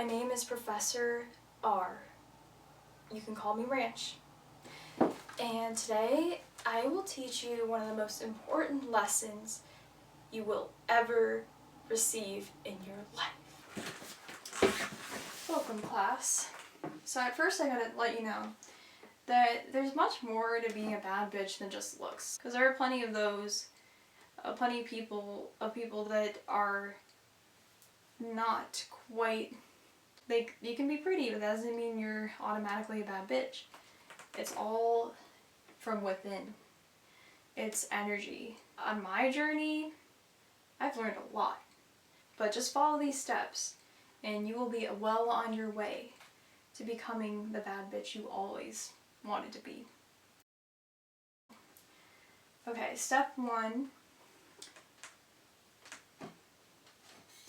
My name is Professor R. You can call me Ranch. And today I will teach you one of the most important lessons you will ever receive in your life. Welcome, class. So at first I gotta let you know that there's much more to being a bad bitch than just looks. Because there are plenty of those, plenty of people that are not quite, you can be pretty, but that doesn't mean you're automatically a bad bitch. It's all from within. It's energy. On my journey, I've learned a lot. But just follow these steps and you will be well on your way to becoming the bad bitch you always wanted to be. Okay, step 1.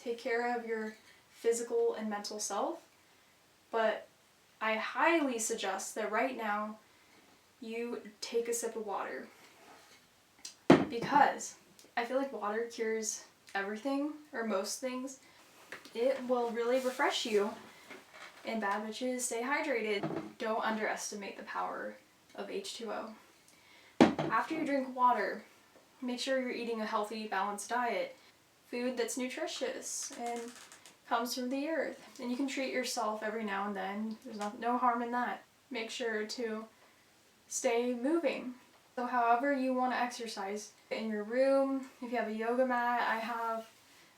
Take care of your physical and mental self. But I highly suggest that right now you take a sip of water. Because I feel like water cures everything, or most things. It will really refresh you. And bad bitches, stay hydrated. Don't underestimate the power of H2O. After you drink water, make sure you're eating a healthy, balanced diet. Food that's nutritious and comes from the earth. And you can treat yourself every now and then. There's no harm in that. Make sure to stay moving. So however you want to exercise. In your room, if you have a yoga mat, I have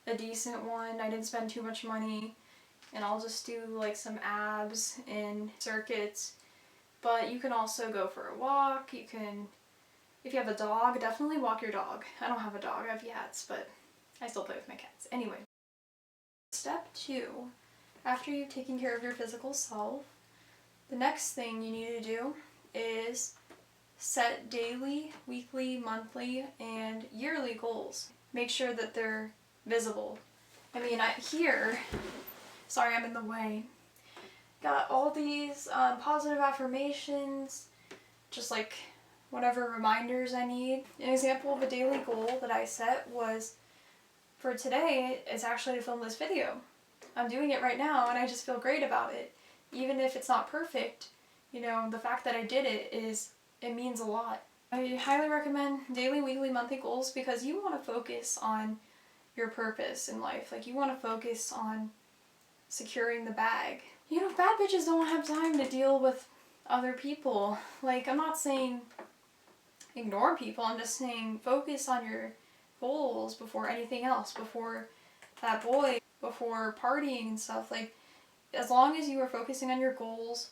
a decent one. I didn't spend too much money. And I'll just do like some abs and circuits. But you can also go for a walk. You can, if you have a dog, definitely walk your dog. I don't have a dog, I have cats, but I still play with my cats. Anyway. Step 2, after you've taken care of your physical self, the next thing you need to do is set daily, weekly, monthly, and yearly goals. Make sure that they're visible. I mean, sorry I'm in the way, got all these positive affirmations, just like whatever reminders I need. An example of a daily goal that I set was, for today, is actually to film this video. I'm doing it right now and I just feel great about it. Even if it's not perfect, you know, the fact that I did it means a lot. I highly recommend daily, weekly, monthly goals because you want to focus on your purpose in life. Like, you want to focus on securing the bag. You know, bad bitches don't have time to deal with other people. Like, I'm not saying ignore people, I'm just saying focus on your goals before anything else, before that boy, before partying and stuff. Like, as long as you are focusing on your goals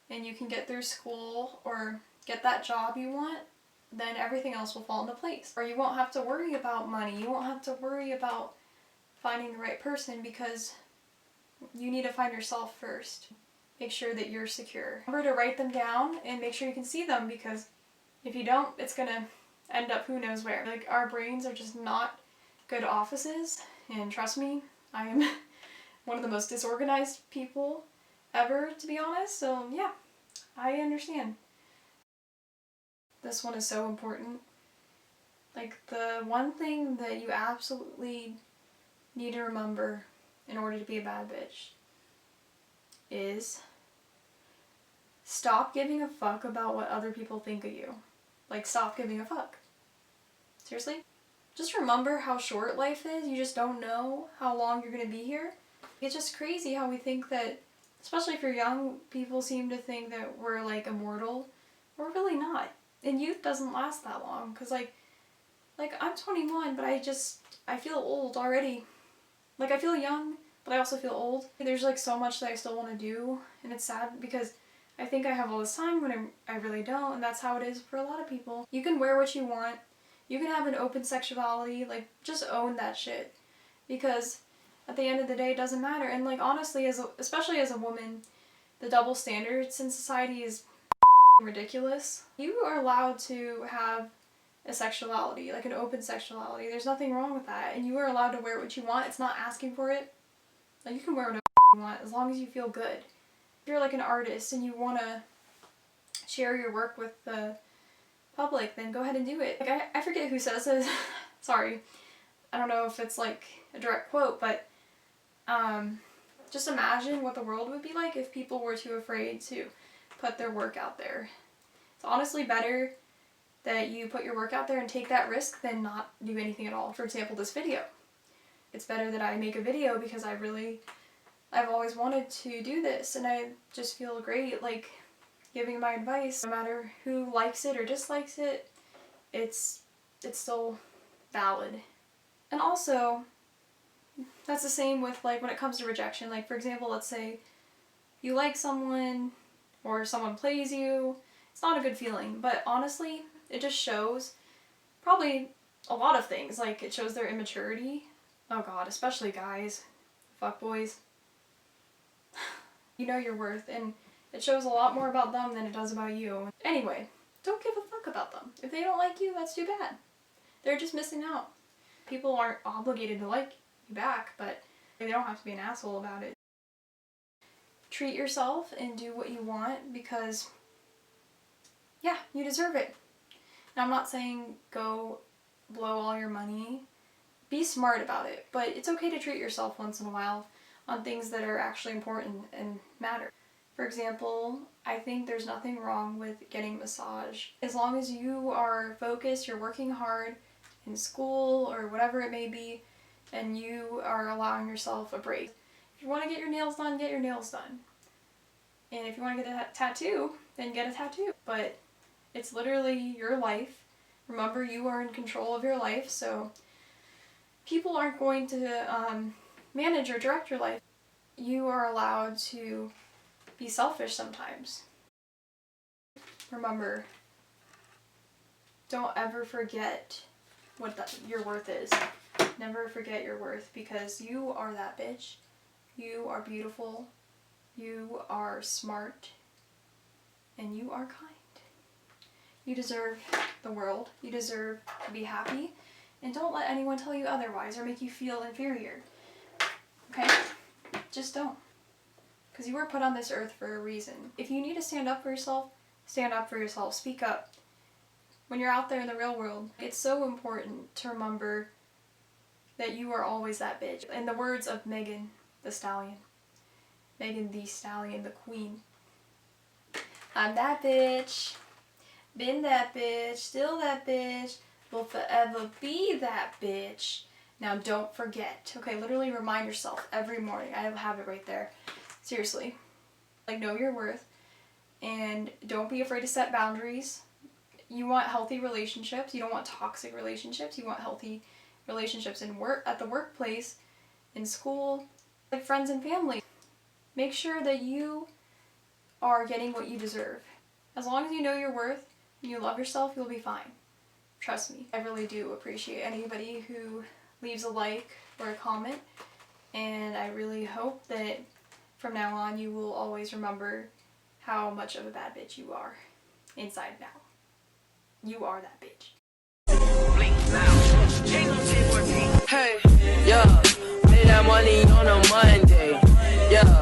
and you can get through school or get that job you want, then everything else will fall into place. Or you won't have to worry about money, you won't have to worry about finding the right person because you need to find yourself first. Make sure that you're secure. Remember to write them down and make sure you can see them, because if you don't, it's gonna end up who knows where. Like, our brains are just not good offices, and trust me, I am one of the most disorganized people ever, to be honest, so yeah, I understand. This one is so important. Like, the one thing that you absolutely need to remember in order to be a bad bitch is stop giving a fuck about what other people think of you. Like, stop giving a fuck. Seriously? Just remember how short life is. You just don't know how long you're gonna be here. It's just crazy how we think that, especially if you're young, people seem to think that we're like immortal. We're really not. And youth doesn't last that long, because like I'm 21, but I feel old already. Like, I feel young, but I also feel old. There's like so much that I still want to do, and it's sad because I think I have all this time when I really don't, and that's how it is for a lot of people. You can wear what you want. You can have an open sexuality. Like, just own that shit. Because at the end of the day, it doesn't matter. And like, honestly, especially as a woman, the double standards in society is ridiculous. You are allowed to have a sexuality, like an open sexuality. There's nothing wrong with that. And you are allowed to wear what you want. It's not asking for it. Like, you can wear whatever you want as long as you feel good. If you're like an artist and you want to share your work with the public, then go ahead and do it. Like, I forget who says this. Sorry. I don't know if it's like a direct quote, but Just imagine what the world would be like if people were too afraid to put their work out there. It's honestly better that you put your work out there and take that risk than not do anything at all. For example, this video. It's better that I make a video because I've always wanted to do this, and I just feel great like giving my advice. No matter who likes it or dislikes it, it's still valid. And also, that's the same with like when it comes to rejection. Like for example, let's say you like someone or someone plays you. It's not a good feeling, but honestly, it just shows probably a lot of things. Like it shows their immaturity. Oh god, especially guys, fuckboys. You know your worth, and it shows a lot more about them than it does about you. Anyway, don't give a fuck about them. If they don't like you, that's too bad. They're just missing out. People aren't obligated to like you back, but they don't have to be an asshole about it. Treat yourself and do what you want because, yeah, you deserve it. Now, I'm not saying go blow all your money. Be smart about it, but it's okay to treat yourself once in a while on things that are actually important and matter. For example, I think there's nothing wrong with getting a massage. As long as you are focused, you're working hard in school or whatever it may be, and you are allowing yourself a break. If you want to get your nails done, get your nails done. And if you want to get a tattoo, then get a tattoo. But it's literally your life. Remember, you are in control of your life, so people aren't going to manage or direct your life. You are allowed to be selfish sometimes. Remember, don't ever forget what your worth is. Never forget your worth, because you are that bitch. You are beautiful. You are smart. And you are kind. You deserve the world. You deserve to be happy. And don't let anyone tell you otherwise or make you feel inferior. Okay? Just don't. Because you were put on this earth for a reason. If you need to stand up for yourself, stand up for yourself. Speak up. When you're out there in the real world, it's so important to remember that you are always that bitch. In the words of Megan the Stallion. Megan the Stallion, the queen. I'm that bitch. Been that bitch. Still that bitch. Will forever be that bitch. Now don't forget. Okay, literally remind yourself every morning. I have it right there. Seriously. Like, know your worth. And don't be afraid to set boundaries. You want healthy relationships. You don't want toxic relationships. You want healthy relationships at the workplace, in school, like friends and family. Make sure that you are getting what you deserve. As long as you know your worth and you love yourself, you'll be fine. Trust me. I really do appreciate anybody who leaves a like or a comment, and I really hope that from now on you will always remember how much of a bad bitch you are inside now. You are that bitch. Hey, yeah, made that money on a Monday, yeah.